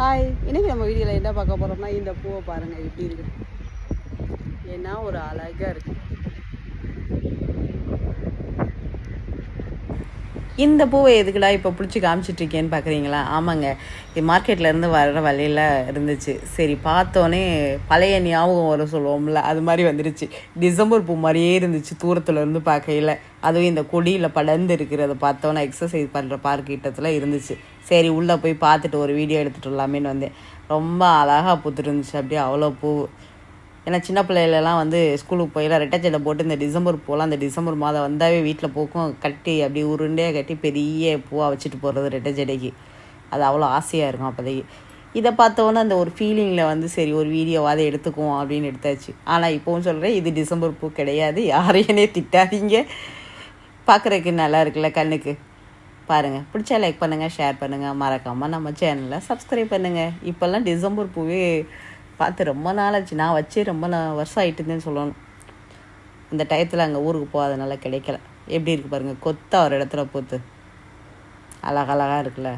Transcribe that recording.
Hi, இன்றைக்கி நம்ம வீடியோவில் என்ன பார்க்க போகிறோம்னா இந்த பூவை பாருங்கள் எப்படி இருக்குது. ஏன்னா ஒரு அழகாக இருக்குது. இந்த பூவை எதுக்குடா இப்போ பிடிச்சி காமிச்சிட்ருக்கேன்னு பார்க்குறீங்களா? ஆமாங்க, இது மார்க்கெட்லேருந்து வர்ற வழியில் இருந்துச்சு. சரி பார்த்தோன்னே பழைய ஞாபகம் வர சொல்லுவோம்ல, அது மாதிரி வந்துருச்சு. டிசம்பர் பூ மாதிரியே இருந்துச்சு தூரத்துலேருந்து பார்க்கையில். அதுவும் இந்த கொடியில் படர்ந்து இருக்கிறத பார்த்தோன்னே எக்ஸசைஸ் பண்ணுற பார்க்கிட்டத்தில் இருந்துச்சு. சரி உள்ளே போய் பார்த்துட்டு ஒரு வீடியோ எடுத்துகிட்டு வரலாமேன்னு வந்தேன். ரொம்ப அழகாக பூத்துட்டு இருந்துச்சு, அப்படியே அவ்வளோ பூ. ஏன்னா சின்ன பிள்ளைகளெல்லாம் ஸ்கூலுக்கு போயிலாம் ரெட்டச்சடை போட்டு இந்த டிசம்பர் பூலாம் அந்த டிசம்பர் மாதம் வந்தாவே வீட்டில் பூக்கும் கட்டி அப்படி உருண்டையாக கட்டி பெரிய பூவாக வச்சுட்டு போகிறது ரெட்டச்சடைக்கு. அது அவ்வளோ ஆசையாக இருக்கும் அப்போதைக்கு. இதை பார்த்தோன்னே அந்த ஒரு ஃபீலிங்கில் சரி ஒரு வீடியோவாவது எடுத்துக்குவோம் அப்படின்னு எடுத்தாச்சு. ஆனால் இப்போவும் சொல்கிறேன், இது டிசம்பர் பூ கிடையாது. யாரையுமே திட்டாதீங்க, பார்க்குறதுக்கு நல்லா இருக்குல்ல கண்ணுக்கு. பாருங்கள், பிடிச்சா லைக் பண்ணுங்கள், ஷேர் பண்ணுங்கள், மறக்காமல் நம்ம சேனலை சப்ஸ்கிரைப் பண்ணுங்கள். இப்போல்லாம் டிசம்பர் பூவே பார்த்து ரொம்ப நாள் ஆச்சு. நான் வச்சு ரொம்ப வருஷம் ஆகிட்டுருந்தேன்னு சொல்லணும். இந்த டயத்தில் அங்கே ஊருக்கு போகாதனால கிடைக்கல. எப்படி இருக்குது பாருங்கள், கொத்தா ஒரு இடத்துல பூத்து அழகழகாக இருக்குல்ல.